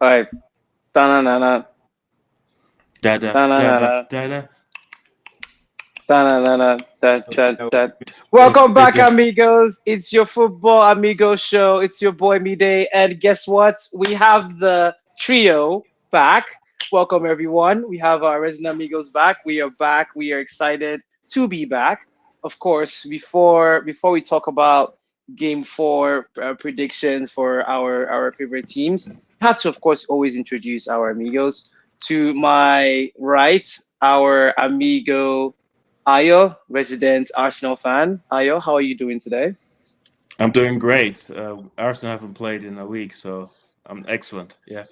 All right. Ta-na-na-na, Da da da da ta-na-na-na, da da. ta-na-na-na, That ta-ta-ta. was Welcome Da, back, da. amigos. It's your football amigo show. It's your boy Mide, and guess what? We have the trio back. Welcome, everyone. We have our resident amigos back. We are back. We are excited to be back. Of course, before we talk about Game Four predictions for our favorite teams, have to, of course, always introduce our amigos. To my right, our amigo Ayo, resident Arsenal fan. Ayo, how are you doing today? I'm doing great. Arsenal haven't played in a week, so I'm excellent. Yeah.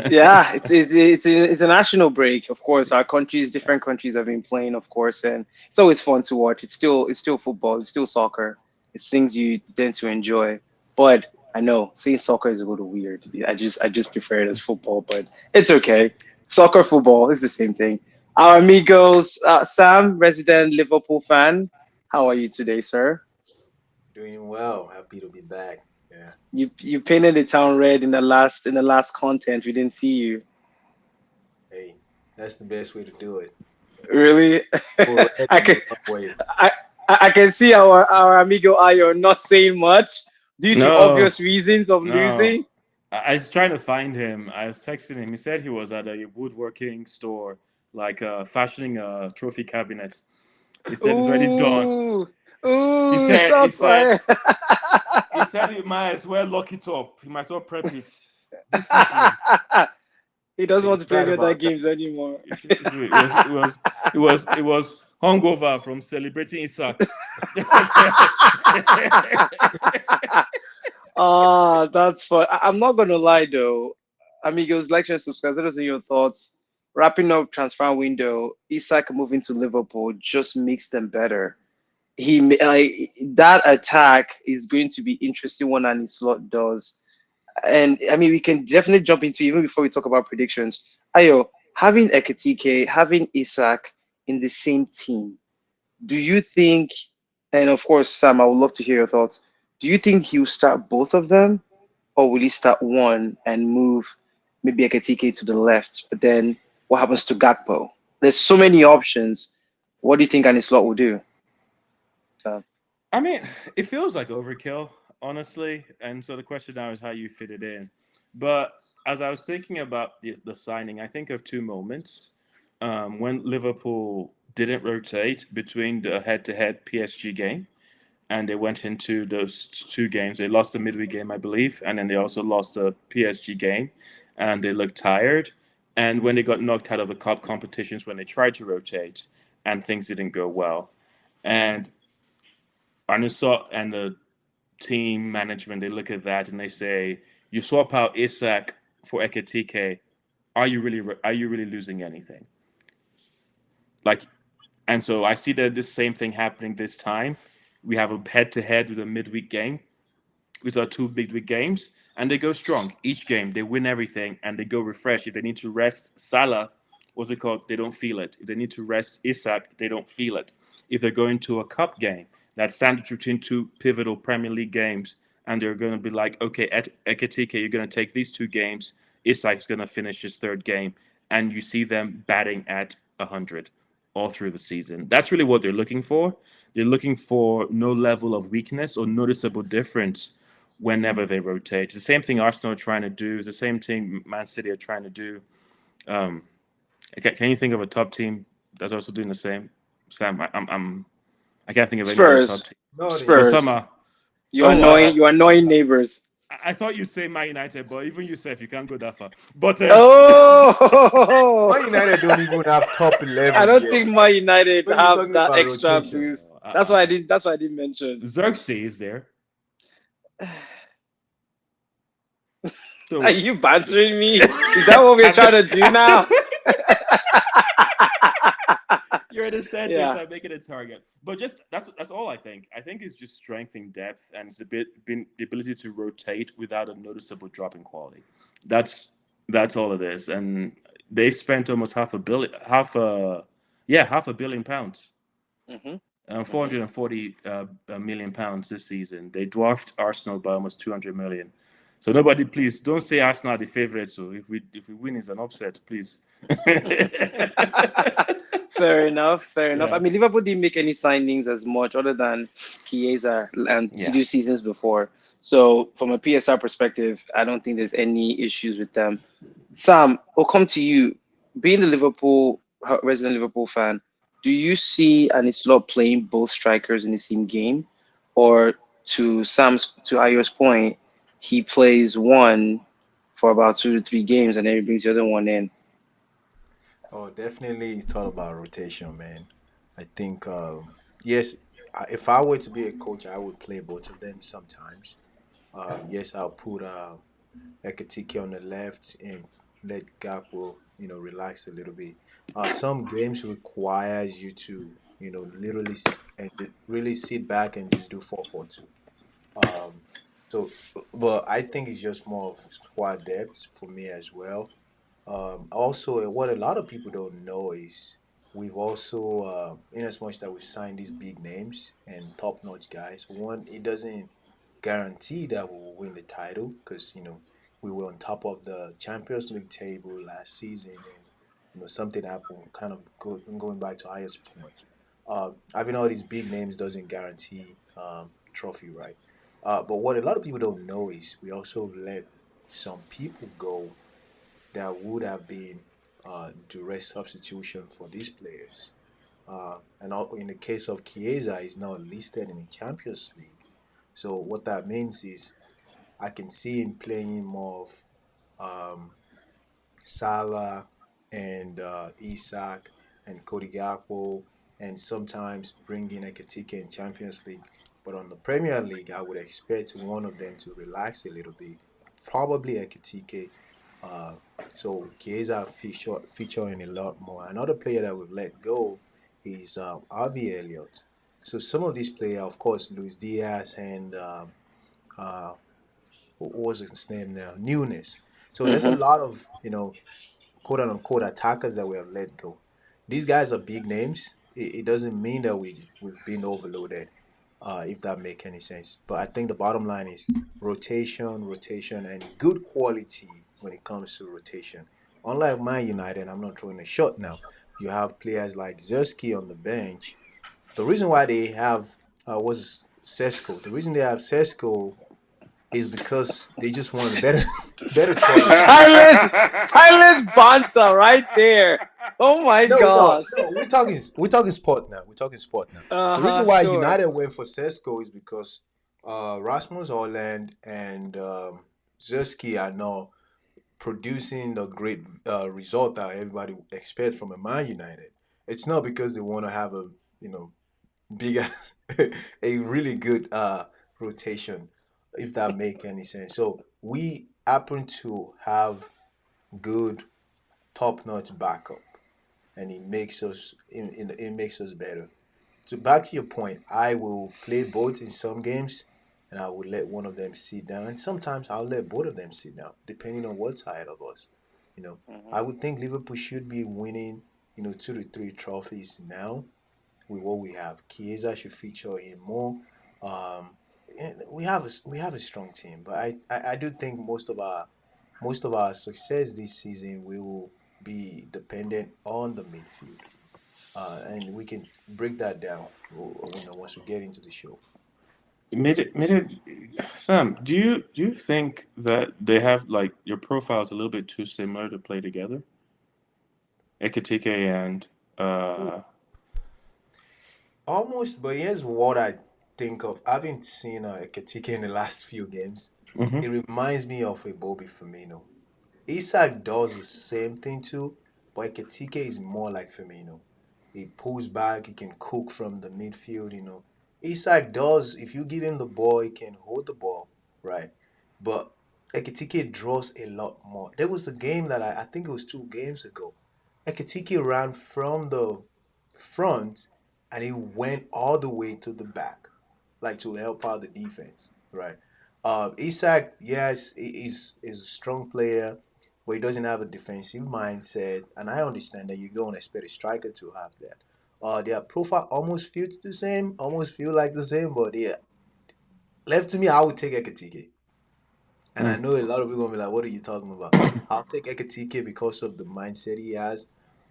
Yeah, it's a national break. Of course, our countries, different countries have been playing, of course, and it's always fun to watch. It's still football. It's still soccer. It's things you tend to enjoy. But I know saying soccer is a little weird. I just prefer it as football, but it's okay. Soccer, football is the same thing. Our amigos, Sam, resident Liverpool fan. How are you today, sir? doing well. Happy to be back. Yeah. You painted the town red in the last content. We didn't see you. Hey, that's the best way to do it. Really? Go red I in can the wrong way. I I can see our amigo Ayo not saying much due to No, obvious reasons of no. losing. I was trying to find him. I was texting him. He said he was at a woodworking store, like fashioning a trophy cabinet. He said it's already done. Ooh, He ooh, said he shots said fired. he said he might as well lock it up. He might as well prep it this season. He doesn't want He's to play right any other about that. games anymore. It was hungover from celebrating Isak. Ah, that's fun. I'm not gonna lie though, amigos. Like and subscribe. Let us know your thoughts. Wrapping up transfer window, Isak moving to Liverpool just makes them better. That attack is going to be interesting one and his slot does. And I mean we can definitely jump into even before we talk about predictions. Ayo, having Eketike, having Isak in the same team, do you think, and of course Sam, I would love to hear your thoughts. Do you think he'll start both of them, or will he start one and move maybe Eketike to the left? But then what happens to Gakpo? There's so many options. What do you think Anislot will do? Sam? I mean, it feels like overkill, honestly. And so the question now is how you fit it in. But as I was thinking about the signing, I think of two moments. When Liverpool didn't rotate between the head-to-head PSG game, and they went into those two games. They lost the midweek game, I believe, and then they also lost the PSG game, and they looked tired. And when they got knocked out of the cup competitions, when they tried to rotate, and things didn't go well, and Arneson and the team management, they look at that and they say, "You swap out Isak for Eketike. Are you really losing anything?" Like, and so I see that this same thing happening this time. We have a head-to-head with a midweek game with our two midweek games, and they go strong each game. They win everything and they go refreshed. If they need to rest Salah, what's it called? They don't feel it. If they need to rest Isak, they don't feel it. If they're going to a cup game, that sandwich between two pivotal Premier League games, and they're going to be like, okay, at Eketike, you're going to take these two games. Isak's going to finish his third game, and you see them batting at 100 all through the season. That's really what they're looking for. They're looking for no level of weakness or noticeable difference whenever they rotate. It's the same thing Arsenal are trying to do. It's the same thing Man City are trying to do. Um, can you think of a top team that's also doing the same? Sam, I can't think of any other top Spurs. team. No, they But Spurs. somehow, You oh, annoying you annoying neighbors. I thought you'd say Man United, but even you say if you can't go that far. But Oh, Man United don't even have top I 11 don't yet. think Man United When are you have talking that about extra rotation? boost. That's why I didn't mention. Xerxes is there. Are So you bantering me? Is that what we're trying to do I'm now? just you're in the center, Yeah. so I'm making a target. But just that's all I think. I think it's just strength in depth, and it's a bit been the ability to rotate without a noticeable drop in quality. That's that's all it is. And they spent almost £500 million, Hmm. four Hmm. hundred and forty million pounds this season. They dwarfed Arsenal by almost 200 million. So nobody, please don't say Arsenal are the favorite. So if we win, it's an upset, please. Fair enough. Fair enough. I Yeah, mean, Liverpool didn't make any signings as much other than Chiesa and yeah. two seasons before. So, from a PSR perspective, I don't think there's any issues with them. Sam, we'll come to you. Being a Liverpool resident Liverpool fan, do you see an Slot playing both strikers in the same game, or to Ayo's point, he plays one for about 2 to 3 games and then he brings the other one in? Oh, definitely, it's all about rotation, man. I think, yes, if I were to be a coach, I would play both of them sometimes. Yes, I'll put Eketike on the left and let Gakpo, relax a little bit. Some games requires you to, literally really sit back and just do 4-4-2. Um, so, but I think it's just more of squad depth for me as well. Also, what a lot of people don't know is we've also, in as much that we've signed these big names and top-notch guys, one, it doesn't guarantee that we will win the title because, we were on top of the Champions League table last season and, something happened, kind of going back to highest point. Having all these big names doesn't guarantee trophy, right? But what a lot of people don't know is we also let some people go that would have been direct substitution for these players. In the case of Chiesa, he's now listed in the Champions League. So what that means is I can see him playing more of um, Salah and Isak and Cody Gakpo and sometimes bring in Eketike in Champions League. But on the Premier League, I would expect one of them to relax a little bit. Probably Eketike. Uh, so Chiesa featuring a lot more. Another player that we've let go is Harvey Elliott. So some of these players, of course, Luis Diaz and uh, what was his name now? Nunes. So there's a Hmm. lot of quote unquote attackers that we have let go. These guys are big names. It doesn't mean that we've been overloaded, if that make any sense. But I think the bottom line is rotation, rotation, and good quality when it comes to rotation. Unlike Man United, I'm not throwing a shot now. You have players like Zerski on the bench. The reason why they have was Sesko. The reason they have Sesko is because they just wanted a better better choice. Silent banter right there. Oh my No, no, gosh. no. We're talking sport now. We're talking sport now. The reason Uh-huh, why sure. United went for Sesko is because Rasmus Holland and Zeski are now producing the great result that everybody expects from a Man United. It's not because they want to have a bigger a really good rotation, if that make any sense. So we happen to have good top-notch backup and it makes us better. So back to your point, I will play both in some games, and I will let one of them sit down, and sometimes I'll let both of them sit down, depending on what's ahead of us. You know, I Mhm. would think Liverpool should be winning, 2 to 3 trophies now with what we have. Chiesa should feature in more. And we have a strong team, but I do think most of our success this season will be dependent on the midfield, and we can break that down. Once we get into the show. Made it. Sam, do you think that they have like your profiles a little bit too similar to play together? Ekatike and Ooh, uh, almost, but here's what I think of. Having seen Eketike in the last few games, mhm. it reminds me of a Bobby Firmino. Isak does the same thing too, but Eketike is more like Firmino. He pulls back, he can cook from the midfield. Isak does, if you give him the ball, he can hold the ball, right? But Eketike draws a lot more. There was a game that I think it was 2 games ago. Eketike ran from the front and he went all the way to the back, like to help out the defense, right? Isak, yes, is a strong player, but he doesn't have a defensive mindset, and I understand that you don't expect a striker to have that. Their profile almost feels the same, almost feel like the same, but yeah, left to me, I would take Ekatike. And I know a lot of people gonna be like, "What are you talking about?" I'll take Eketike because of the mindset he has.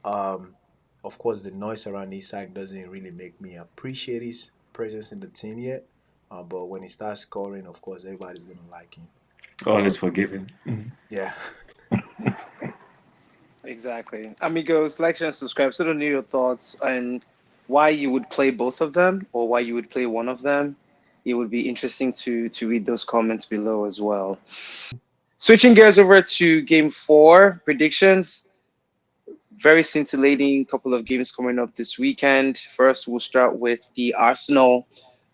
Um, of course, the noise around Isak doesn't really make me appreciate his presence in the team yet. But when he starts scoring, of course, everybody's gonna like him. All is Um, forgiven. yeah. Exactly. Amigos, like, share, and subscribe. So, don't know your thoughts and why you would play both of them or why you would play one of them. It would be interesting to read those comments below as well. Switching gears over to game four predictions. Very scintillating couple of games coming up this weekend. First, we'll start with the Arsenal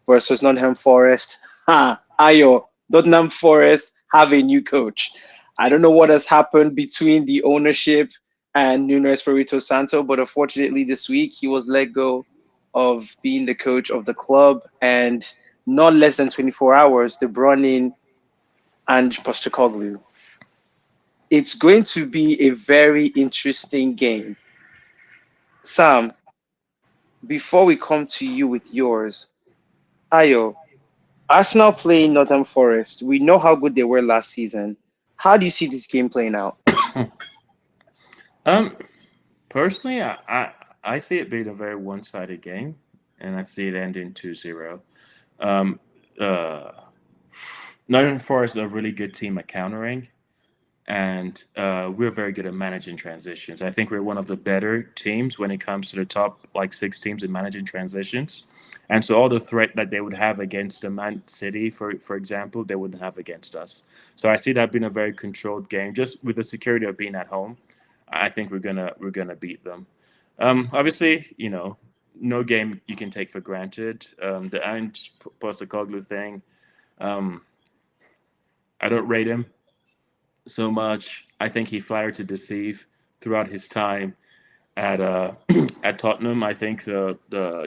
versus Nottingham Forest. Ha! Ayo, Nottingham Forest have a new coach. I don't know what has happened between the ownership and Nuno Espirito Santo, but unfortunately this week he was let go of being the coach of the club, and not less than 24 hours they brought in Ange Postecoglou. It's going to be a very interesting game. Sam, before we come to you with yours, Ayo, Arsenal playing Nottingham Forest. We know how good they were last season. How do you see this game playing out? Um, Personally, I see it being a very one-sided game, and I see it ending 2-0. Um, uh, Nottingham Forest is a really good team at countering, and we're very good at managing transitions. I think we're one of the better teams when it comes to the top like six teams in managing transitions. And so all the threat that they would have against the Man City, for example, they wouldn't have against us. So I see that being a very controlled game, just with the security of being at home. I think we're gonna beat them. Obviously, no game you can take for granted. The Ange Postecoglou thing, um, I don't rate him so much. I think he fired to deceive throughout his time at at Tottenham. I think the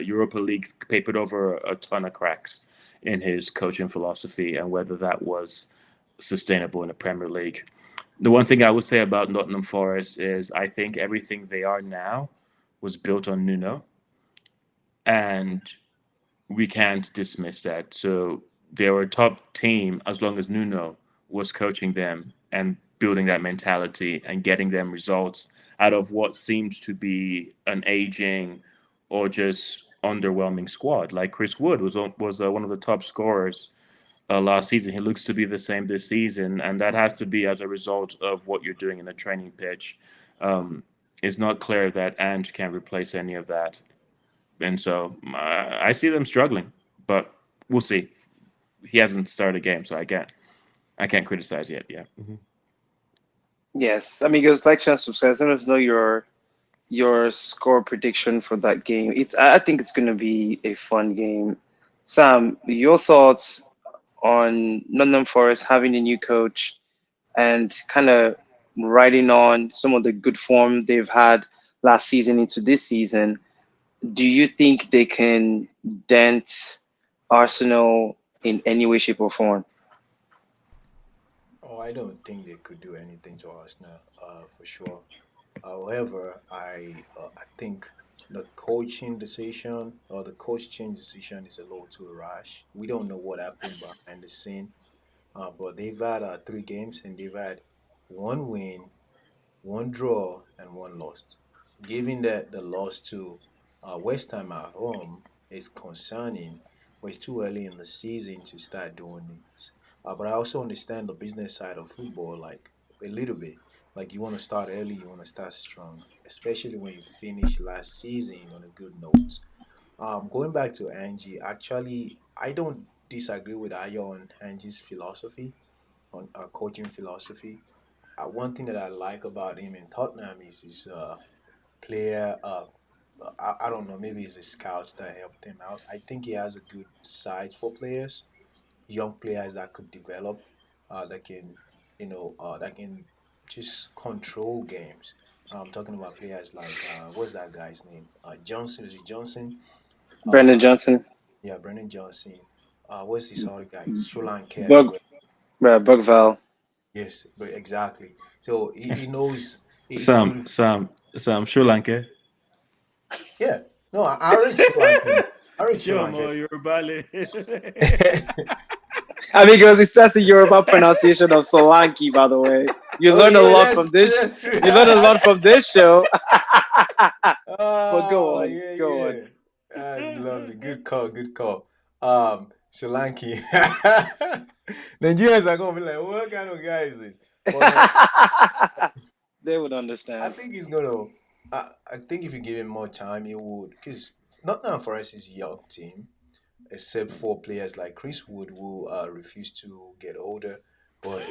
Europa League papered over a ton of cracks in his coaching philosophy and whether that was sustainable in the Premier League. The one thing I would say about Nottingham Forest is I think everything they are now was built on Nuno, and we can't dismiss that. So they were a top team as long as Nuno was coaching them and building that mentality and getting them results out of what seems to be an aging or just underwhelming squad. Like Chris Wood was one of the top scorers last season. He looks to be the same this season, and that has to be as a result of what you're doing in the training pitch. Um, it's not clear that Ange can replace any of that, and so I see them struggling, but we'll see. He hasn't started a game, so I can't criticize yet. Yeah. Yes, amigos, like, share, and subscribe. Let us know your score prediction for that game. I think it's going to be a fun game. Sam, your thoughts on Nottingham Forest having a new coach and kind of riding on some of the good form they've had last season into this season. Do you think they can dent Arsenal in any way, shape, or form? Oh, I don't think they could do anything to Arsenal, for sure. However, I think the coaching decision or the coach change decision is a little too rash. We don't know what happened behind the scene, but they've had three games and they've had one win, one draw, and one loss. Given that the loss to West Ham at home is concerning, but it's too early in the season to start doing this. But I also understand the business side of football, like a little bit. Like you want to start early, you want to start strong, especially when you finish last season on a good note. Going back to Angie, actually, I don't disagree with Ayo on Angie's philosophy, on coaching philosophy. One thing that I like about him in Tottenham is his player. I don't know, maybe it's the scouts that helped him out. I think he has a good side for players, young players that could develop, that can, that can just control games. I'm talking about players like what's that guy's name? Johnson, is it Johnson? Brendan Uh, Johnson, yeah, Brennan Johnson. What's this other guy? Sri Lanka as Bug, well. Bugval. Yes, but exactly. So he knows he Sam, could. Sam, Sam, Sri Lanka. Yeah, no, I read Sri Lanka. I read Sri Shomo Lanka. Yorubale. Amigos, it's that's the Yoruba pronunciation of Solanki, by the way. You Oh learn a yeah, lot that's from true. this. That's true. You learn a lot from this show. But go Oh on, yeah, go yeah. on. That's lovely. Good call. Good call. Sri Lanki. Nigerians are gonna be like, what kind of guy is this? But no, They would I understand. think he's gonna. I think if you give him more time, he would. Because Nottingham Forest is a young team, except for players like Chris Wood who refuse to get older. But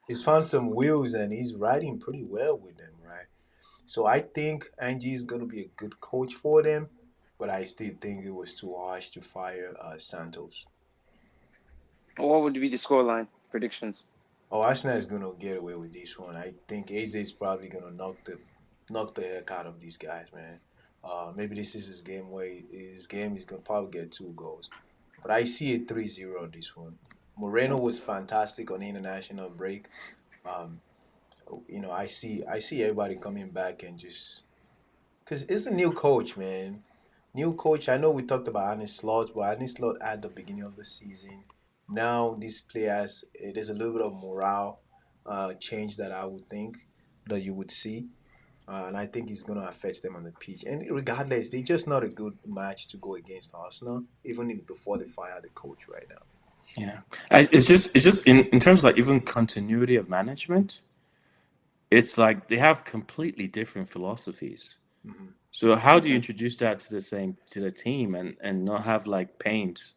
he's found some wheels and he's riding pretty well with them, right? So I think Angie is gonna be a good coach for them, but I still think it was too harsh to fire Santos. What would be the scoreline predictions? Oh, Arsenal is gonna get away with this one. I think AZ is probably gonna knock the heck out of these guys, man. Maybe this is his game where his game is gonna probably get 2 goals, but I see a 3-0 on this one. Moreno was fantastic on the international break. Um, I see everybody coming back and just because it's a new coach, man. New coach. I know we talked about Arne Slot, but Arne Slot at the beginning of the season. Now these players, there's a little bit of morale change that I would think that you would see, and I think it's going to affect them on the pitch. And regardless, they're just not a good match to go against Arsenal, even if before they fire the coach right now. Yeah, it's just in terms of like even continuity of management. It's like they have completely different philosophies. Hmm. So how do you Mm-hmm. introduce that to the team and not have like paint?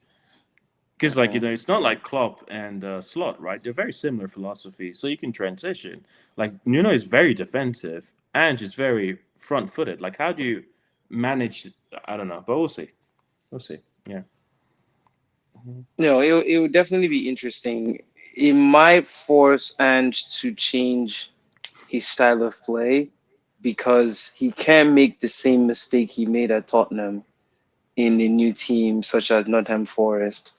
Because like Mm-hmm. it's not like Klopp and Slot, right? They're very similar philosophies, so you can transition. Like Nuno is very defensive and is very front footed. Like how do you manage? I don't know, but we'll see. We'll see. Yeah. No, it would definitely be interesting. It might force Ange to change his style of play because he can't make the same mistake he made at Tottenham in a new team such as Nottingham Forest.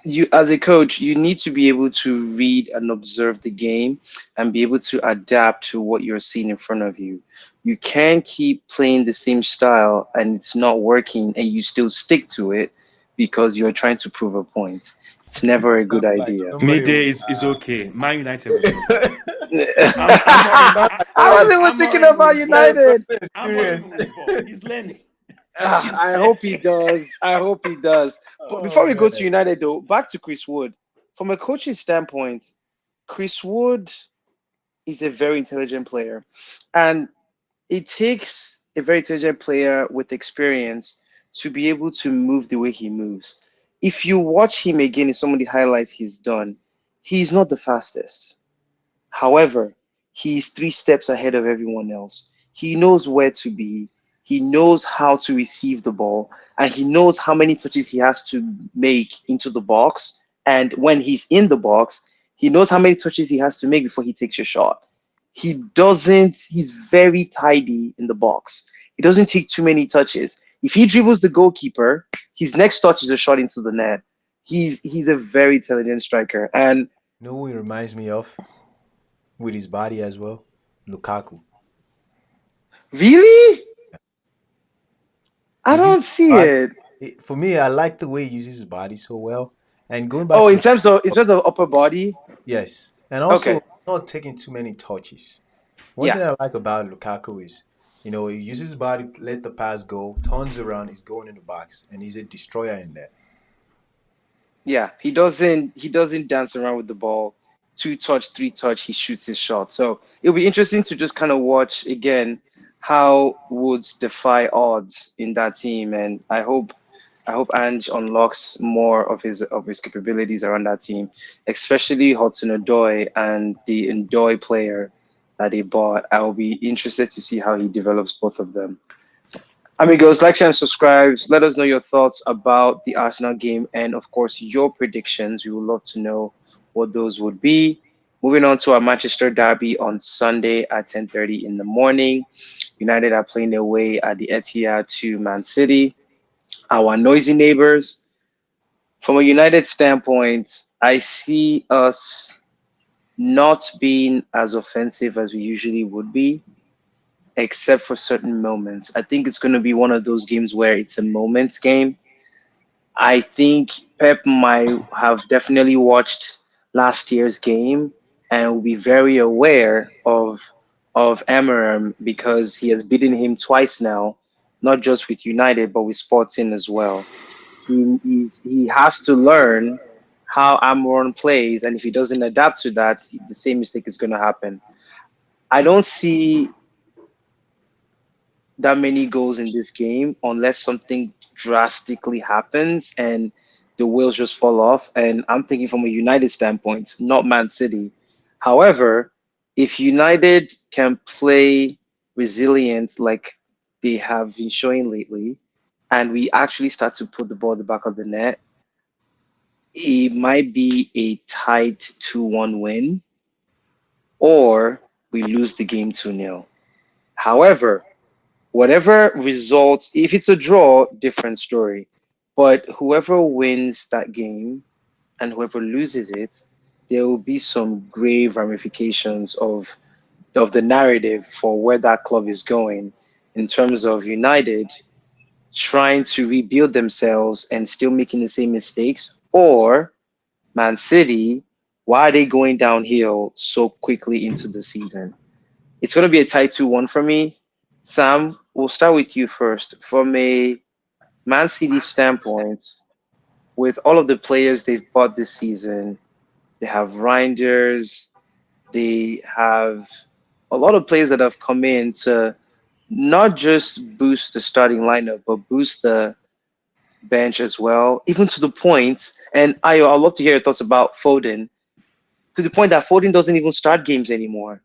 You as a coach, you need to be able to read and observe the game and be able to adapt to what you're seeing in front of you. You can't keep playing the same style and it's not working and you still stick to it because you're trying to prove a point. It's never a good Sounds like idea. somebody Midday with. is okay. Man United was okay. I'm not even. I Sounds like wasn't somebody. even I'm not thinking even about with ball. Yes, United. something I'm not even serious. with ball. He's learning. He's I hope he does. I hope he does. But before Oh we go to man. United, though, back to Chris Wood. From a coaching standpoint, Chris Wood is a very intelligent player. And it takes a very intelligent player with experience to be able to move the way he moves. If you watch him again in some of the highlights he's done, he's not the fastest. However, he's 3 steps ahead of everyone else. He knows where to be, he knows how to receive the ball, and he knows how many touches he has to make into the box. And when he's in the box, he knows how many touches he has to make before he takes a shot. He's very tidy in the box. He doesn't take too many touches. If he dribbles the goalkeeper, his next touch is a shot into the net. He's a very intelligent striker. And You know who he reminds me of with his body as well? Lukaku. really, I He uses don't his see body. it. For me, I like the way he uses his body so well. And going back Oh, to in terms of upper body. yes, and also Okay. not taking too many touches. One Yeah. thing I like about Lukaku is, he uses his body, let the pass go, turns around, he's going in the box, and he's a destroyer in there. Yeah. He doesn't dance around with the ball. 2 touch, 3 touch, he shoots his shot. So it'll be interesting to just kind of watch again how Woods defy odds in that team. And I hope Ange unlocks more of his capabilities around that team, especially Hudson Odoi and the Ndoi player that they bought. I will be interested to see how he develops both of them. Amigos, like, share, and subscribe. Let us know your thoughts about the Arsenal game and, of course, your predictions. We would love to know what those would be. Moving on to our Manchester derby on Sunday at 10:30 in the morning. United are playing away at the Etihad to Man City, our noisy neighbors. From a United standpoint, I see us not being as offensive as we usually would be, except for certain moments. I think it's going to be one of those games where it's a moments game. I think Pep might have definitely watched last year's game and will be very aware of Amarim because he has beaten him twice now, not just with United but with Sporting as well. He has to learn how Amarim plays, and if he doesn't adapt to that, the same mistake is going to happen. I don't see that many goals in this game unless something drastically happens and the wheels just fall off. And I'm thinking from a United standpoint, not Man City. However, if United can play resilient like they have been showing lately, and we actually start to put the ball at the back of the net, it might be a tight 2-1 win, or we lose the game 2-0. However, whatever results, if it's a draw, different story. But whoever wins that game and whoever loses it, there will be some grave ramifications of the narrative for where that club is going in terms of United trying to rebuild themselves and still making the same mistakes, or Man City, why are they going downhill so quickly into the season? It's going to be a tight 2-1 for me. Sam, we'll start with you first. From a Man City standpoint, with all of the players they've bought this season, they have Reinders, they have a lot of players that have come in to not just boost the starting lineup, but boost the bench as well, even to the point, and I'd love to hear your thoughts about Foden, to the point that Foden doesn't even start games anymore.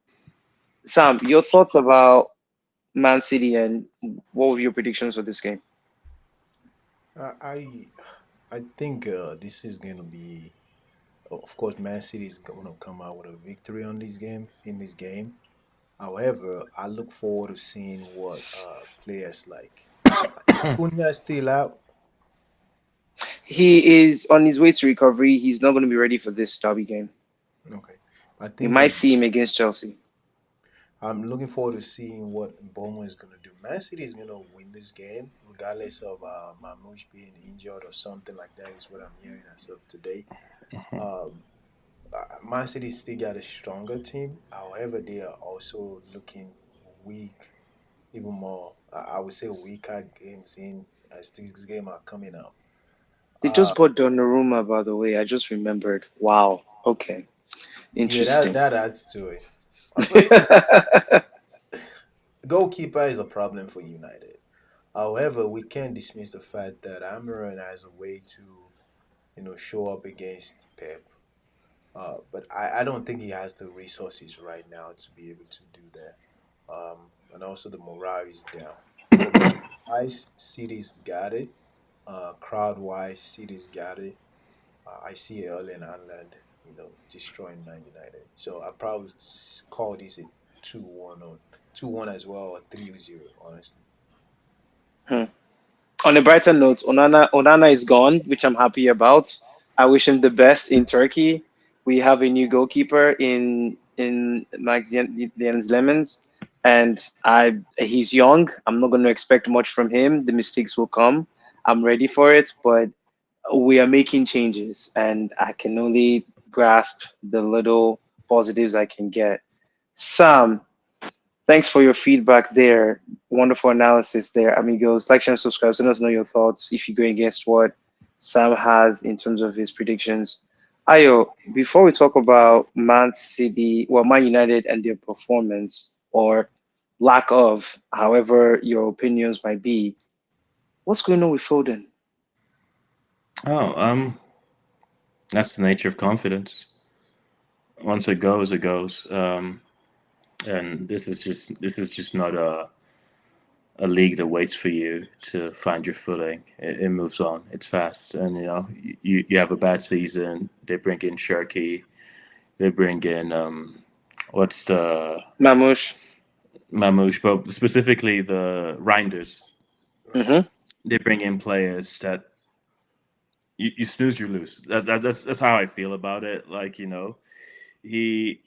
Sam, your thoughts about Man City and what were your predictions for this game? I I, I think this is gonna be, of course, Man City is gonna come out with a victory on this game in this game. However, I look forward to seeing what players like. Is Cunha still out? He is on his way to recovery. He's not going to be ready for this derby game. Okay, I We think might see him against Chelsea. I'm looking forward to seeing what Bournemouth is gonna do. Man City is gonna win this game, regardless of Mamouche being injured or something like that. Is what I'm hearing as of today. Um, Man City still got a stronger team. However, they are also looking weak, even more. I would say weaker games in as these games are coming up. They Uh, just bought Donnarumma, by the way. I just remembered. Wow. Okay. yeah, that Interesting. that adds to it. But goalkeeper is a problem for United. However, we can't dismiss the fact that Amaran has a way to, show up against Pep. But I don't think he has the resources right now to be able to do that. And also the morale is down. Formation wise, City's got it. Crowd wise, City's got it. I see Erling Haaland, destroying Man United. So I probably call this a 2-1 or 2-1 as well, or 3-0, honestly. Hmm. On a brighter note, Onana is gone, which I'm happy about. I wish him the best in Turkey. We have a new goalkeeper in Max Jens Lemons, and he's young. I'm not going to expect much from him. The mistakes will come. I'm ready for it, but we are making changes, and I can only grasp the little positives I can get. Sam, thanks for your feedback there. Wonderful analysis there, amigos. Like, share, and subscribe. So let us know your thoughts if you go against what Sam has in terms of his predictions. Ayo, before we talk about Man City, well, Man United and their performance or lack of, however your opinions might be, what's going on with Foden? Oh, that's the nature of confidence. Once it goes, it goes. And this is just not a league that waits for you to find your footing. It moves on. It's fast, and you have a bad season. They bring in Sharky. They bring in what's the Mamouche. Mamouche, but specifically the Reinders. Right. Mm-hmm. They bring in players that you snooze, you lose. That's how I feel about it. Like he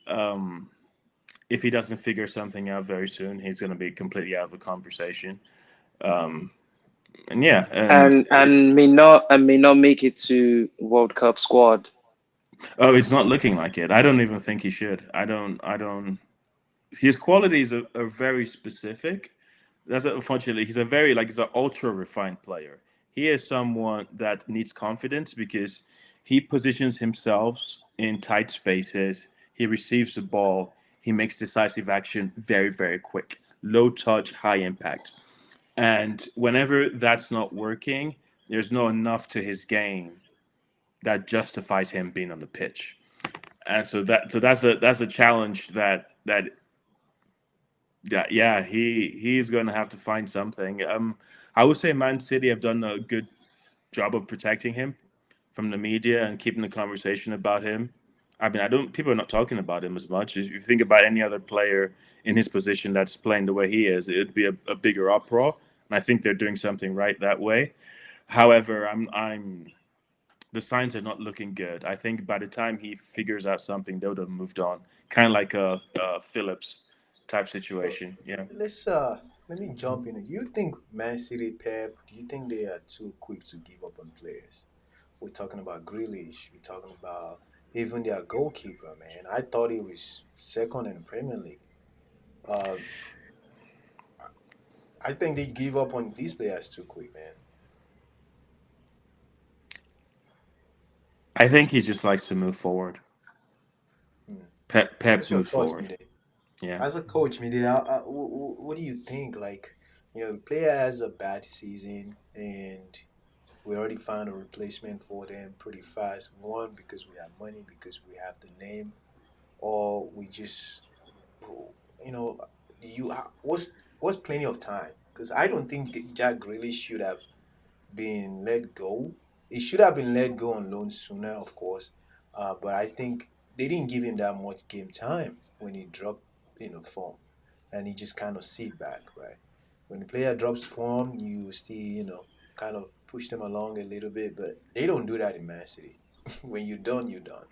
if he doesn't figure something out very soon, he's going to be completely out of the conversation. Um, And yeah, and and may not make it to World Cup squad. oh, it's not looking like it. I don't even think he should. I don't. His qualities are very specific. That's unfortunately he's a very like he's an ultra refined player. He is someone that needs confidence because he positions himself in tight spaces. He receives the ball. He makes decisive action very quick, low touch, high impact. And whenever that's not working, there's no enough to his game that justifies him being on the pitch. And so that's a challenge that yeah, he's going to have to find something. I would say Man City have done a good job of protecting him from the media and keeping the conversation about him. I mean, I don't. People are not talking about him as much. If you think about any other player in his position that's playing the way he is, it'd be a bigger uproar. And I think they're doing something right that way. However, I'm the signs are not looking good. I think by the time he figures out something, they would have moved on. Kind of like a Phillips type Well, situation. Yeah. let's let me jump in. Do you think Man City Pep? Do you think they are too quick to give up on players? We're talking about Grealish. We're talking about even their goalkeeper. Man, I thought he was second in the Premier League. Uh, I think they give up on these players too quick, man. I think he just likes to move forward. Hmm. Pep What's your moves thoughts, forward. Mide? Yeah. As a coach, Mide, what do you think? Like, the player has a bad season, and we already found a replacement for them pretty fast. One, because we have money, because we have the name, or we just, you know, what's plenty of time? Because I don't think Jack Grealish should have been let go. He should have been let go on loan sooner, of course. But I think they didn't give him that much game time when he dropped, form, and he just kind of sit back, right? When the player drops form, you still, kind of push them along a little bit, but they don't do that in Man City. When you're done, you're done.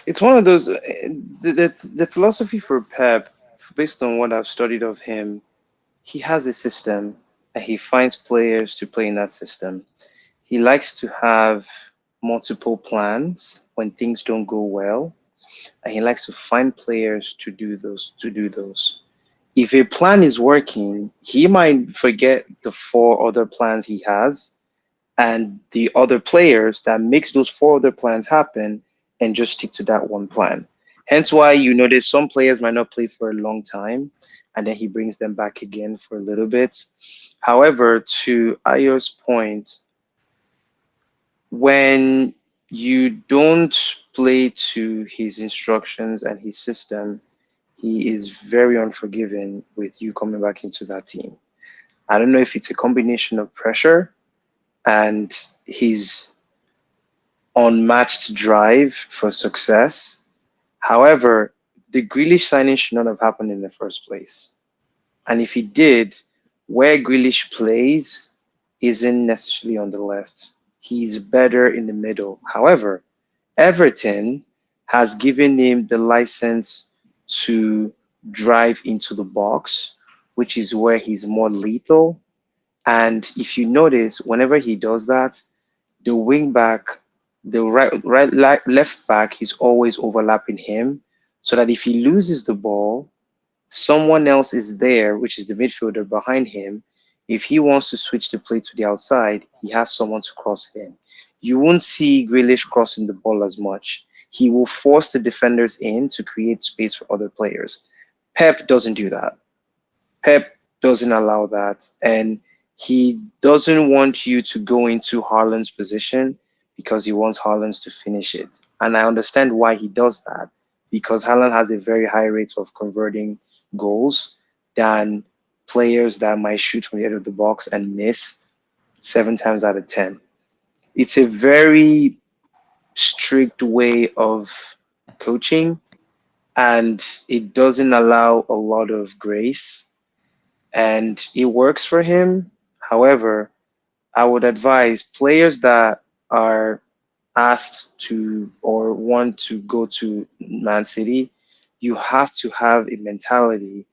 It's one of those. The philosophy for Pep, based on what I've studied of him, he has a system and he finds players to play in that system. He likes to have multiple plans when things don't go well, and he likes to find players to do those. If a plan is working, he might forget the four other plans he has and the other players that makes those four other plans happen and just stick to that one plan. Hence why you notice some players might not play for a long time and then he brings them back again for a little bit. However, to Ayo's point, when you don't play to his instructions and his system, he is very unforgiving with you coming back into that team. I don't know if it's a combination of pressure and his unmatched drive for success. However, the Grealish signing should not have happened in the first place. And if he did, where Grealish plays isn't necessarily on the left. He's better in the middle. However, Everton has given him the license to drive into the box, which is where he's more lethal. And if you notice, whenever he does that, the wing back, the left back is always overlapping him, so that if he loses the ball, someone else is there, which is the midfielder behind him. If he wants to switch the play to the outside, he has someone to cross in. You won't see Grealish crossing the ball as much. He will force the defenders in to create space for other players. Pep doesn't do that. Pep doesn't allow that, and he doesn't want you to go into Haaland's position because he wants Haaland to finish it. And I understand why he does that because Haaland has a very high rate of converting goals than players that might shoot from the edge of the box and miss 7 times out of 10. It's a very strict way of coaching and it doesn't allow a lot of grace and it works for him. However, I would advise players that are asked to or want to go to Man City, you have to have a mentality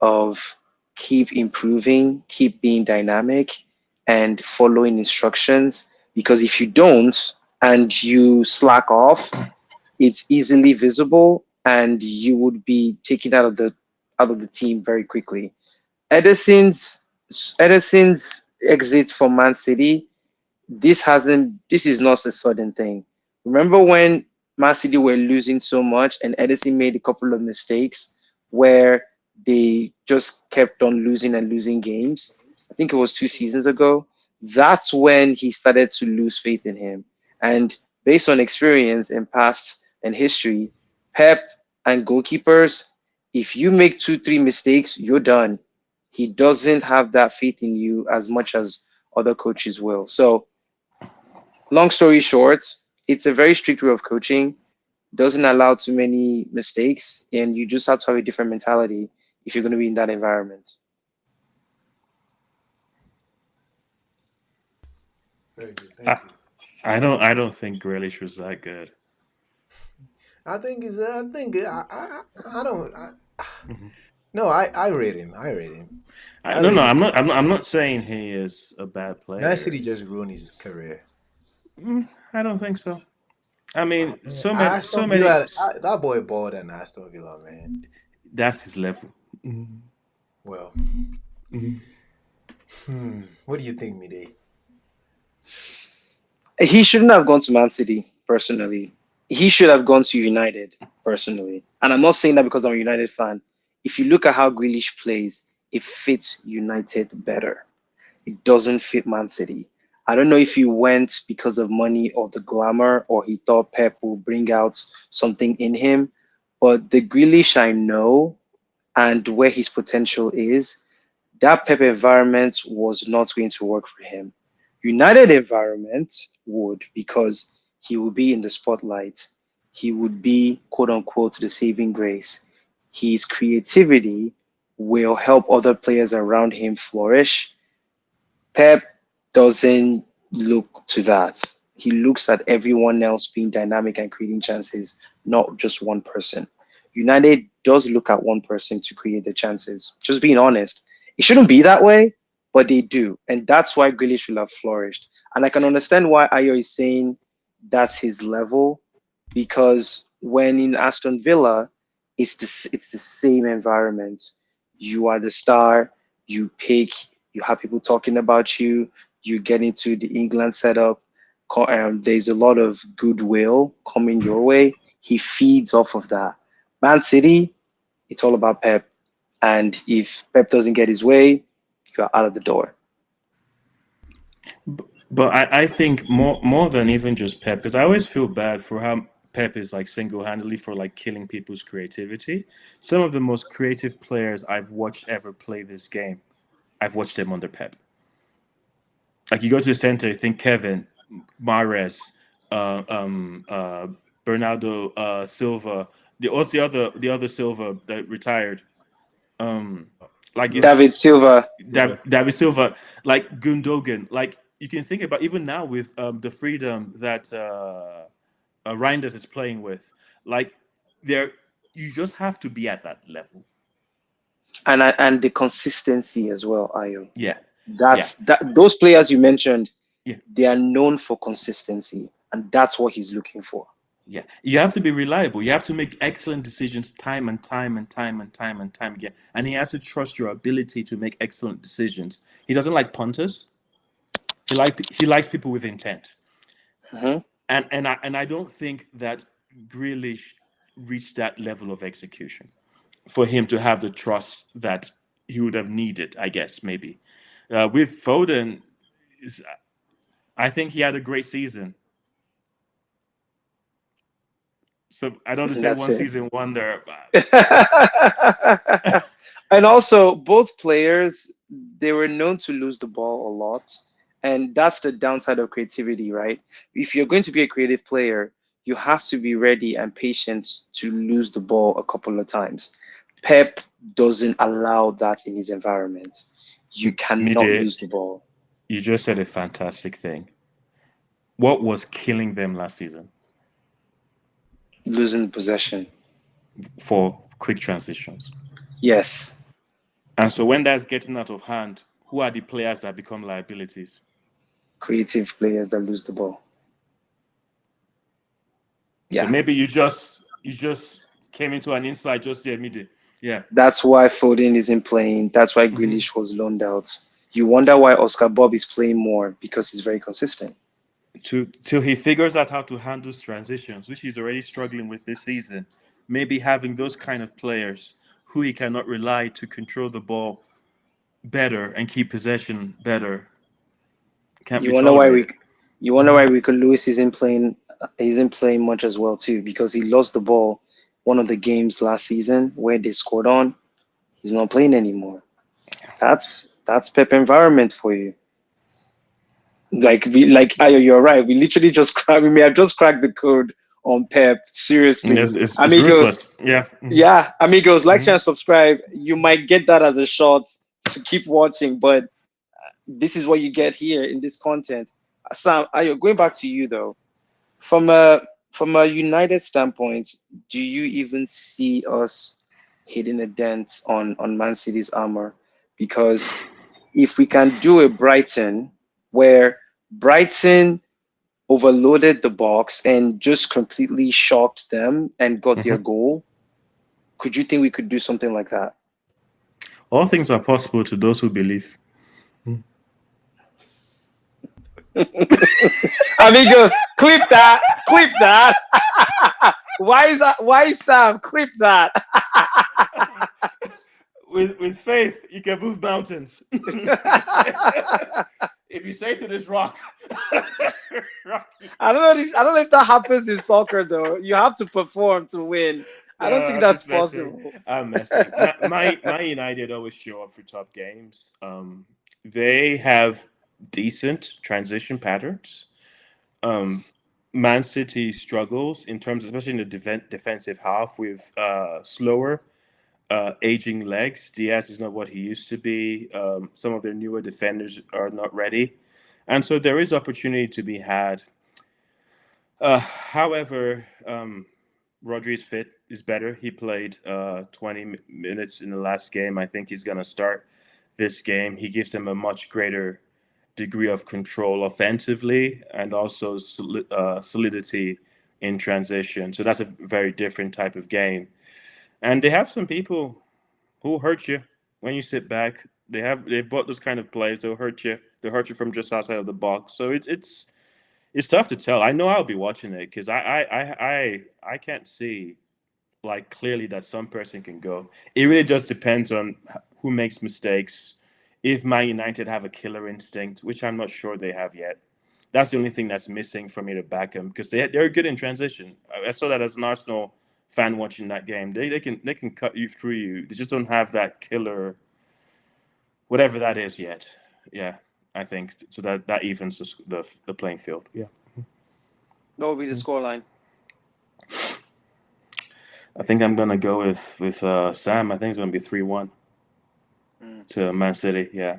of keep improving, keep being dynamic, and following instructions. Because if you don't and you slack off, it's easily visible, and you would be taken out of the team very quickly. Edison's Edison's exit from Man City, this is not a sudden thing. Remember when Man City were losing so much and Edison made a couple of mistakes where they just kept on losing and losing games? I think it was 2 seasons ago. That's when he started to lose faith in him. And based on experience and past and history, Pep and goalkeepers, if you make two, three mistakes, you're done. He doesn't have that faith in you as much as other coaches will. So long story short, it's a very strict way of coaching, doesn't allow too many mistakes, and you just have to have a different mentality if you're going to be in that environment. Very good. I, Thank you. I don't think Grealish was that good. I think it's. I think I don't. Mhm. No, I rate him. I rate him. I No, no, rate him. I'm not saying he is a bad Man player. City just ruined his career. I don't think so. I mean, Man, so many, so Aston many. Villa, that boy balled in Aston Villa, man. That's his level. Mhm. Well, Mhm. what do you think, Mide? He shouldn't have gone to Man City, personally. He should have gone to United, personally. And I'm not saying that because I'm a United fan. If you look at how Grealish plays, it fits United better. It doesn't fit Man City. I don't know if he went because of money or the glamour, or he thought Pep will bring out something in him. But the Grealish I know and where his potential is, that Pep environment was not going to work for him. United environment would, because he would be in the spotlight. He would be, quote unquote, the saving grace. His creativity will help other players around him flourish. Pep doesn't look to that. He looks at everyone else being dynamic and creating chances, not just one person. United does look at one person to create the chances. Just being honest. It shouldn't be that way, but they do. And that's why Grealish will have flourished. And I can understand why Ayo is saying that's his level, because when in Aston Villa, it's the same environment. You are the star, you pick, you have people talking about you, you get into the England setup. There's a lot of goodwill coming your way. He feeds off of that. Man City, it's all about Pep. And if Pep doesn't get his way, you're out of the door. But I think more than even just Pep, because I always feel bad for how Pep is like single-handedly for like killing people's creativity. Some of the most creative players I've watched ever play this game, I've watched them under Pep. Like you go to the center, you think Kevin, Mares, uh, um, uh, Bernardo Silva, the other Silva that retired. Um, like it's David Silva, Yeah. David Silva, like Gundogan. Like you can think about even now with the freedom that Reinders is playing with. Like there, you just have to be at that level. and the consistency as well, Ayo. Yeah, yeah, Those players you mentioned, yeah, they are known for consistency, and that's what he's looking for. yeah. You have to be reliable. You have to make excellent decisions time and time and time and time and time again. And he has to trust your ability to make excellent decisions. He doesn't like punters. He likes people with intent. Mhm. And I don't think that Grealish reached that level of execution for him to have the trust that he would have needed. I guess maybe with Foden, I think he had a great season. So I don't want to And say that's one it. season wonder. And also, both players, they were known to lose the ball a lot. And that's the downside of creativity, right? If you're going to be a creative player, you have to be ready and patient to lose the ball a couple of times. Pep doesn't allow that in his environment. You cannot Mide, lose the ball. you just said a fantastic thing. What was killing them last season Losing possession. for quick transitions? Yes. And so when that's getting out of hand, who are the players that become liabilities? Creative players that lose the ball. So Yeah. maybe you just came into an insight just there, midday. Yeah. That's why Foden isn't playing. That's why Hmm. Grealish was loaned out. You wonder why Oscar Bob is playing more because he's very consistent. Till he figures out how to handle transitions, which he's already struggling with this season. Maybe having those kind of players who he cannot rely to control the ball better and keep possession better can't You be wonder why tolerated. Rick, you wonder why Rico Lewis isn't playing much as well too because he lost the ball one of the games last season where they scored on. He's not playing anymore. That's Pep environment for you. Like Ayo, you're right. We literally just cracked. We may have just cracked the code on Pep. Seriously, It's amigos. ruthless. Yeah. Yeah, amigos. Like, share, Hmm. and subscribe. You might get that as a short to keep watching, but this is what you get here in this content. Sam, Ayo, going back to you though. From a United standpoint, do you even see us hitting a dent on Man City's armor? Because if we can do a Brighton where Brighton overloaded the box and just completely shocked them and got their Hmm. goal, could you think we could do something like that? All things are possible to those who believe. Amigos, clip that, clip that. Why is that? Why Sam? Clip that. With faith, you can move mountains. If you say to this rock, rock. I don't know if that happens in soccer though. You have to perform to win. I don't No, think I'm that's just messing. possible. I'm messing. My United always show up for top games. They have decent transition patterns. Um, Man City struggles in terms, especially in the defensive half, with slower, aging legs. Diaz is not what he used to be. Some of their newer defenders are not ready, and so there is opportunity to be had. However, Rodri's fit is better. He played 20 minutes in the last game. I think he's going to start this game. He gives them a much greater degree of control offensively and also solidity in transition. So that's a very different type of game. And they have some people who hurt you when you sit back. They've bought those kind of players. They'll hurt you. They'll hurt you from just outside of the box. So it's tough to tell. I know I'll be watching it because I can't see like clearly that some person can go. It really just depends on who makes mistakes. If Man United have a killer instinct, which I'm not sure they have yet, that's the only thing that's missing for me to back them because they're good in transition. I saw that as an Arsenal fan watching that game. They can cut you through you. They just don't have that killer whatever that is yet. Yeah, I think so that evens the playing field. Yeah. What will be the scoreline? I think I'm gonna go with Sam. I think it's gonna be 3-1 Mm, to Man City. Yeah,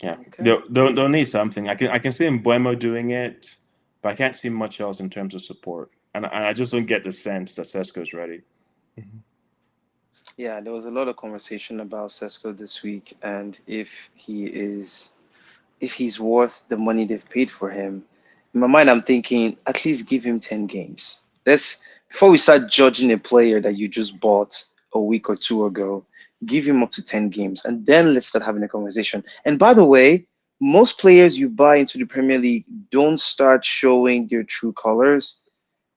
yeah. okay. They'll need something. I can see Mbuemo doing it, but I can't see much else in terms of support. And I just don't get the sense that Sesko's ready. Yeah, there was a lot of conversation about Sesko this week, and if he's worth the money they've paid for him. In my mind, I'm thinking at least give him 10 games. Let's before we start judging a player that you just bought a week or two ago, give him up to 10 games and then let's start having a conversation. And by the way, most players you buy into the Premier League don't start showing their true colors,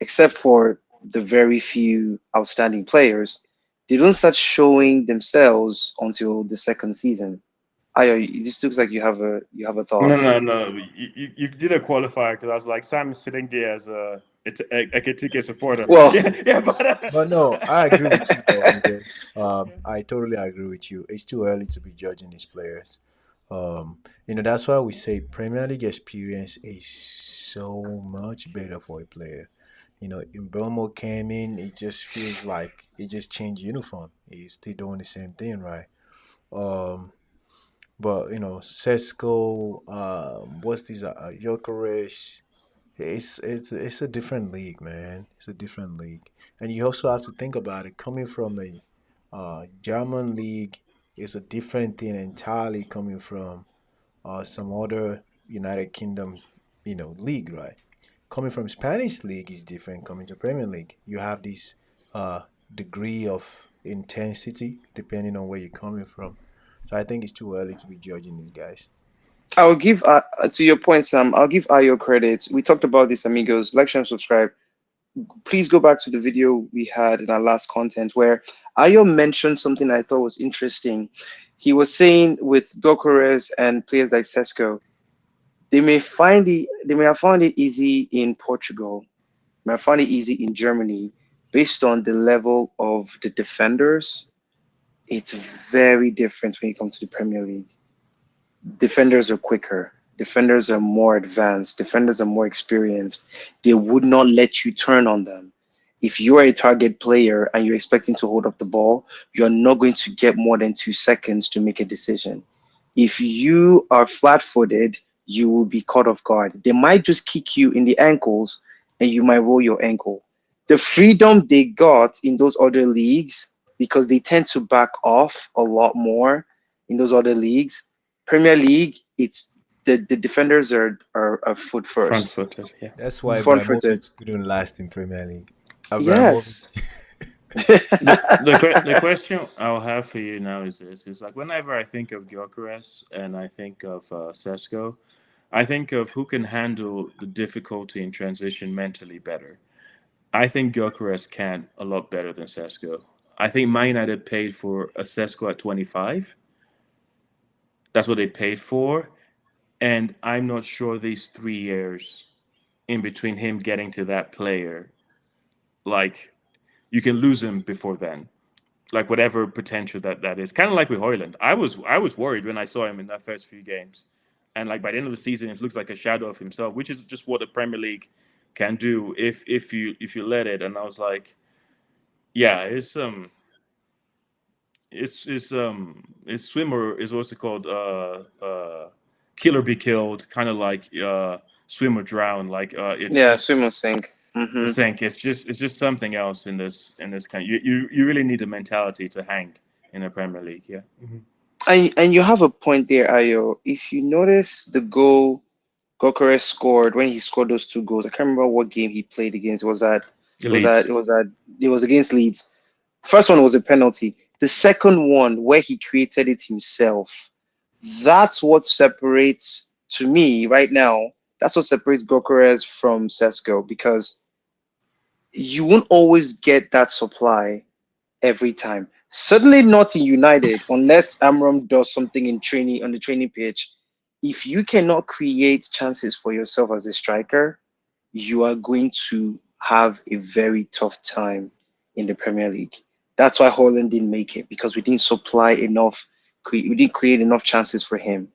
except for the very few outstanding players. They don't start showing themselves until the second season. Ayo, this looks like you have a thought. No, no, no. You did a qualifier because I was like Sam is sitting there as a Eketike supporter. Well, Yeah, yeah, but But no, I agree with you though, Miguel. I totally agree with you. It's too early to be judging these players. That's why we say Premier League experience is so much better for a player. In Belmo came in, it just feels like it just changed uniform. He's still doing the same thing, right? Um, but Sesko, what's this? Jokeres. It's a different league, man. It's a different league, and you also have to think about it coming from a German league. it's a different thing entirely coming from some other United Kingdom, league, right? Coming from Spanish league is different. Coming to Premier League, you have this uh, degree of intensity depending on where you're coming from. So I think it's too early to be judging these guys. I'll give to your point, Sam. I'll give Ayo credit. We talked about this, amigos. Like, share, and subscribe. Please go back to the video we had in our last content where Ayo mentioned something I thought was interesting. He was saying with Gokores and players like Sesko, they may have found it easy in Portugal, may have found it easy in Germany, based on the level of the defenders. It's very different when you come to the Premier League. Defenders are quicker. Defenders are more advanced. Defenders are more experienced. They would not let you turn on them. If you are a target player and you're expecting to hold up the ball, you're not going to get more than 2 seconds to make a decision. If you are flat footed, you will be caught off guard. They might just kick you in the ankles and you might roll your ankle. The freedom they got in those other leagues, because they tend to back off a lot more in those other leagues. Premier League, it's the defenders are foot Front first, footed, yeah. That's why front footed. Ibrahimovic couldn't last in Premier League. Abramovich. Yes. The question I'll have for you now is this: is like whenever I think of Gyökeres and I think of Sesko, I think of who can handle the difficulty in transition mentally better. I think Gyökeres can a lot better than Sesko. I think Man United paid for a Sesko at 25. That's what they paid for, and I'm not sure these 3 years in between him getting to that player, like you can lose him before then. Like whatever potential that is. Kind of like with Hoyland. I was worried when I saw him in that first few games, and like by the end of the season, it looks like a shadow of himself, which is just what the Premier League can do if you let it. And I was like, yeah, it's swimmer is what's it called killer be killed, kind of like swim or drown. Like it's Yeah, swim or just sink. sink. It's just something else in this kind. You really need a mentality to hang in the Premier League. Yeah. And you have a point there, Ayo. If you notice the goal Gokores scored when he scored those 2 goals, I can't remember what game he played against. It was Leeds. that it was that it was against Leeds. First one was a penalty. The second one, where he created it himself, that's what separates, to me right now, that's what separates Gokores from Sesko, because you won't always get that supply every time. Certainly not in United, unless Amram does something in training on the training pitch. If you cannot create chances for yourself as a striker, you are going to have a very tough time in the Premier League. That's why Holland didn't make it, because we didn't supply enough, we didn't create enough chances for him.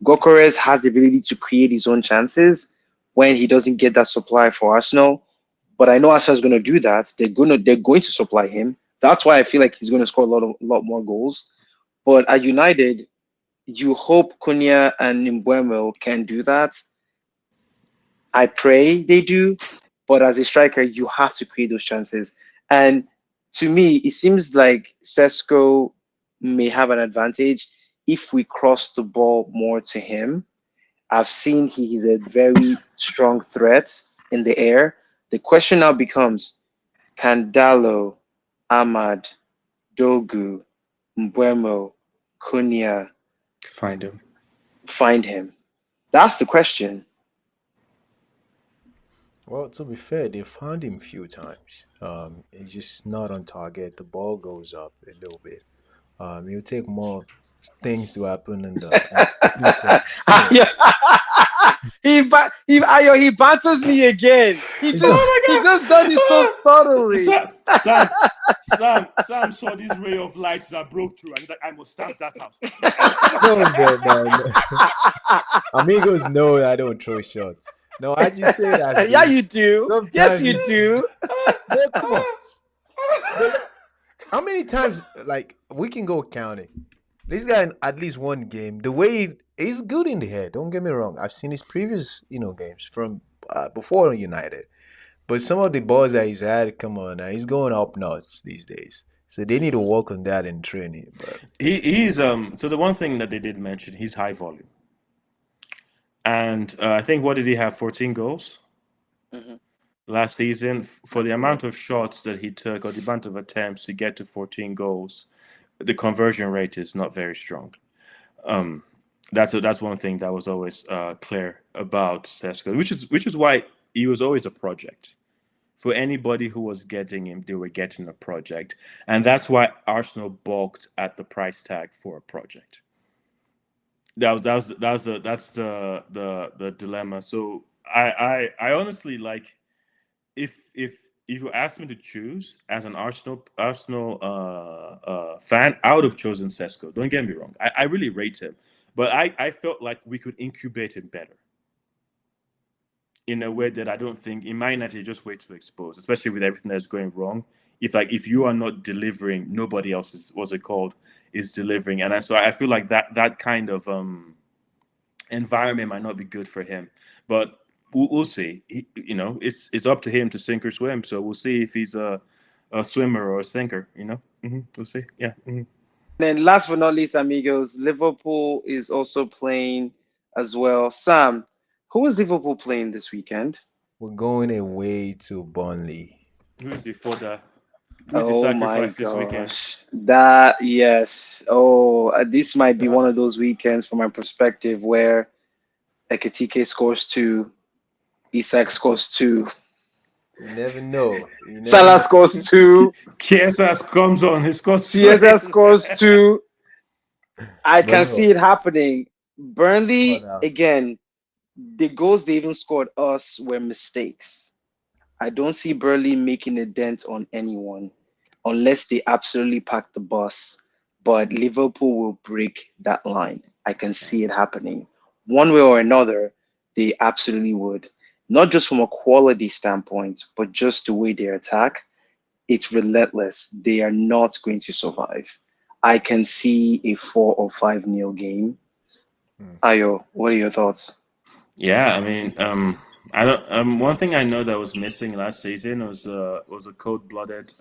Gokores has the ability to create his own chances when he doesn't get that supply for Arsenal. But I know Arsenal's going to do that. They're going to supply him. That's why I feel like he's going to score a lot more goals. But at United, you hope Cunha and Mbeumo can do that. I pray they do, but as a striker, you have to create those chances. And to me, it seems like Sesko may have an advantage if we cross the ball more to him. I've seen he is a very strong threat in the air. The question now becomes, can Dalo, Ahmad, Dogu, Mbuemo, Cunha Find him. find him? That's the question. Well, to be fair, they found him a few times. He's just not on target. The ball goes up a little bit. It'll take more things to happen in the closer, He banters me again. It's not. He just does it so subtly. Sam saw this ray of light that broke through, and he's like, I must stamp that out. No, bro, no, no. Amigos know I don't throw shots. No, I just say it as it Yeah, you is. do. Yes, Sometimes you it's, do. bro, come on. Bro, how many times, like, we can go counting? This guy in at least one game, the way he's good in the head. Don't get me wrong. I've seen his previous, games from before United. But some of the balls that he's had, come on, now he's going up nuts these days. So they need to work on that in training. But He's so the one thing that they did mention, he's high volume. And I think what did he have? 14 goals Hmm. last season for the That's amount correct. of shots that he took or the amount of attempts to get to 14 goals. The conversion rate is not very strong. Um, that's one thing that was always clear about Sesko, which is why he was always a project. For anybody who was getting him, they were getting a project, and that's why Arsenal balked at the price tag for a project. That's the dilemma. So I honestly like if you asked me to choose as an Arsenal fan, I would have chosen Sesko. Don't get me wrong. I really rate him, but I felt like we could incubate him better in a way that I don't think in my United just way to expose, especially with everything that's going wrong. If you are not delivering, nobody else is what's it called is delivering, and so I feel like that kind of environment might not be good for him. But we'll see. It's up to him to sink or swim. So we'll see if he's a swimmer or a sinker. We'll see. Yeah. Then last but not least, amigos, Liverpool is also playing as well. Sam, who is Liverpool playing this weekend? we're going away to Burnley. Who's the further? Who's the Oh my sacrifice this weekend? gosh. That, yes. Oh, this might be one of those weekends from my perspective where Eketike scores two, Isak scores two, You never know. You never Salah know. scores two, KSS comes on. He scores two CSS again. scores two. I But can see no, it happening. but Burnley, again, the goals they even scored us were mistakes. I don't see Burnley making a dent on anyone unless they absolutely pack the bus. But Liverpool will break that line. I can see it happening. One way or another, they absolutely would. Not just from a quality standpoint, but just the way they attack. It's relentless. They are not going to survive. I can see a 4 or 5 nil game. hmm, Ayo, what are your thoughts? Yeah, I mean, I don't. One thing I know that was missing last season was a cold-blooded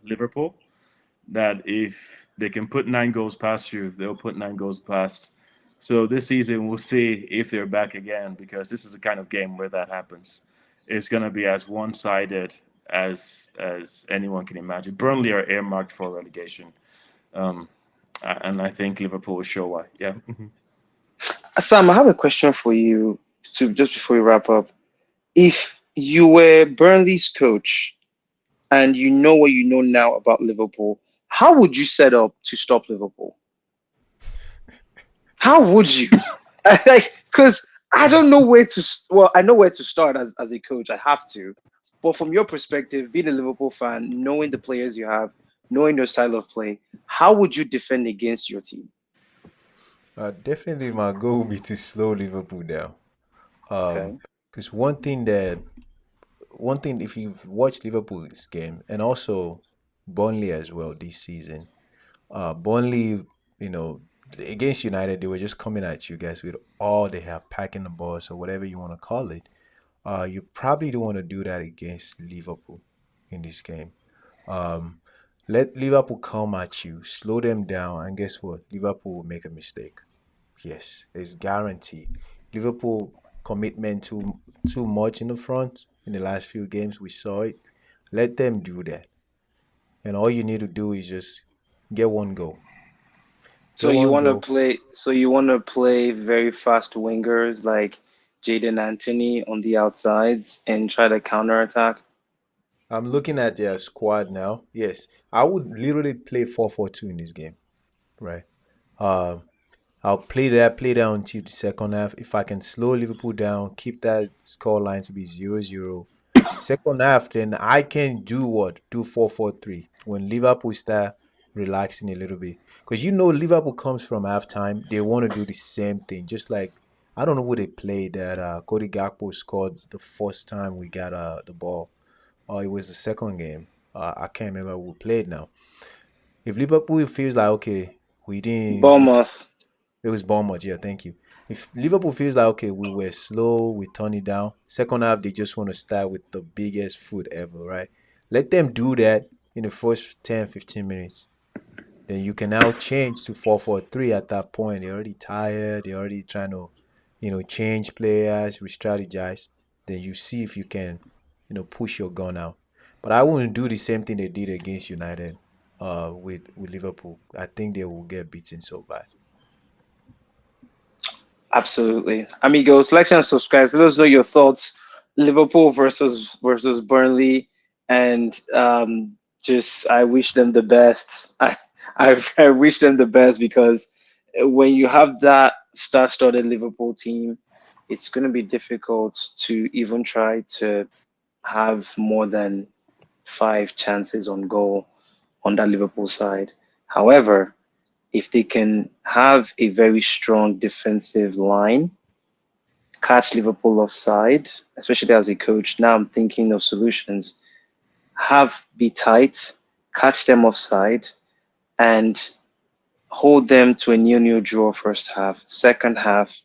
Liverpool. That if they can put 9 goals past you, they'll put 9 goals past. So this season, we'll see if they're back again because this is the kind of game where that happens. It's going to be as one-sided as anyone can imagine. Burnley are earmarked for relegation, um, and I think Liverpool will show why. Yeah. Sam, I have a question for you to just before we wrap up. If you were Burnley's coach and you know what you know now about Liverpool, how would you set up to stop Liverpool? How would you? Like, because I don't know where to. Well, I know where to start as a coach. I have to. But from your perspective, being a Liverpool fan, knowing the players you have, knowing their style of play, how would you defend against your team? definitely my goal will be to slow Liverpool down. Um, Okay. because one thing if you've watched Liverpool's game and also Burnley as well this season, Burnley, you know, against United, they were just coming at you guys with all they have, packing the balls or whatever you want to call it. You probably don't want to do that against Liverpool in this game. Um, let Liverpool come at you, slow them down, and guess what? Liverpool will make a mistake. Yes, it's guaranteed. Liverpool commitment too much in the front in the last few games. We saw it. Let them do that, and all you need to do is just get one goal. So Get you one want to goal. play. So you want to play very fast wingers like Jaden Anthony on the outsides and try to counterattack. I'm looking at their squad now. Yes, I would literally play 4-4-2 in this game, right? Um, I'll play that until the second half. If I can slow Liverpool down, keep that score line to be 0-0. Second half, then I can do what? Do 4-4-3. When Liverpool start relaxing a little bit. Because Liverpool comes from halftime, they want to do the same thing. Just like, I don't know who they played that Cody Gakpo scored the first time we got the ball. Or it was the second game. I can't remember who played now. If Liverpool feels like, okay, we Bournemouth. it was Bournemouth. Yeah, thank you. If Liverpool feels like okay, we were slow, we turn it down. Second half, they just want to start with the biggest foot ever, right? Let them do that. in the first 10, 15 minutes. Then you can now change to 4-4-3 at that point. They're already tired. They're already trying to, change players, re-strategize. Then you see if you can, push your gun out. But I wouldn't do the same thing they did against United with Liverpool. I think they will get beaten so bad. Absolutely. Amigos, like and subscribe. Let us know your thoughts. Liverpool versus Burnley, and just I wish them the best. I wish them the best because when you have that star-studded Liverpool team, it's going to be difficult to even try to have more than five chances on goal on that Liverpool side. However, if they can have a very strong defensive line, catch Liverpool offside, especially as a coach, now I'm thinking of solutions. Have be tight, catch them offside, and hold them to a nil-nil draw first half. Second half,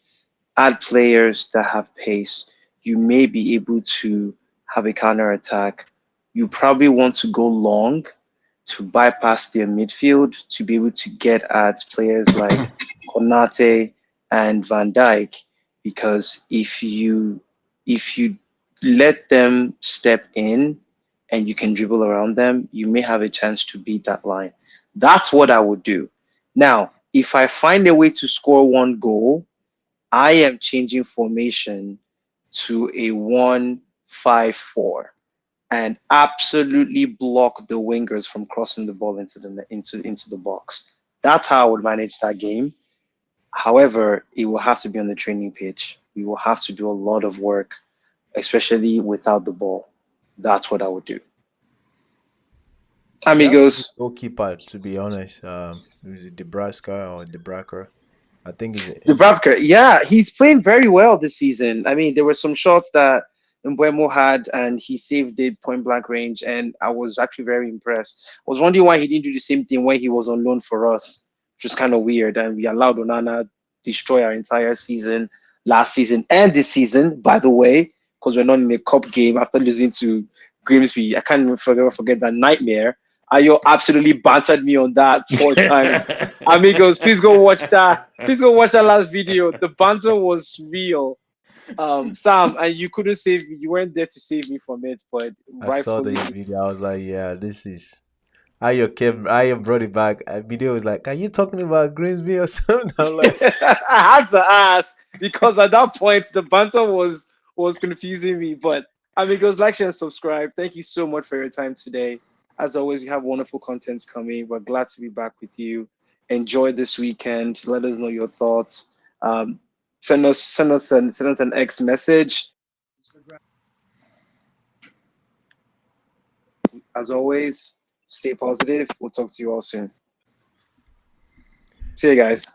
add players that have pace. You may be able to have a counter attack. You probably want to go long to bypass their midfield to be able to get at players like Konate and Van Dijk, because if you let them step in and you can dribble around them, you may have a chance to beat that line. That's what I would do. Now, if I find a way to score one goal, I am changing formation to a 1-5-4 and absolutely block the wingers from crossing the ball into the box. That's how I would manage that game. However, it will have to be on the training pitch. We will have to do a lot of work, especially without the ball. That's what I would do. They have a good Amigos, goalkeeper, to be honest. Is it Nebraska or Debracker? I think he's Dubravka, yeah, he's playing very well this season. I mean, there were some shots that Mbuemo had, and he saved it point blank range, and I was actually very impressed. I was wondering why he didn't do the same thing when he was on loan for us, which was kind of weird. And we allowed Onana destroy our entire season last season and this season, by the way, because we're not in a cup game after losing to Grimsby. I can't even forget that nightmare. Ayo absolutely bantered me on that 4 times. Amigos, please go watch that. Please go watch that last video. The banter was real. Sam, and you couldn't save me. You weren't there to save me from it, but I saw the rightfully, video. I was like, yeah, this is. Ayo brought it back. A video was like, are you talking about Grimsby or something? I'm like, I had to ask because at that point the banter was confusing me. But amigos, like, share, and subscribe. Thank you so much for your time today. As always, we have wonderful contents coming. We're glad to be back with you. Enjoy this weekend. Let us know your thoughts. Send us an X message. As always, stay positive. We'll talk to you all soon. See you guys.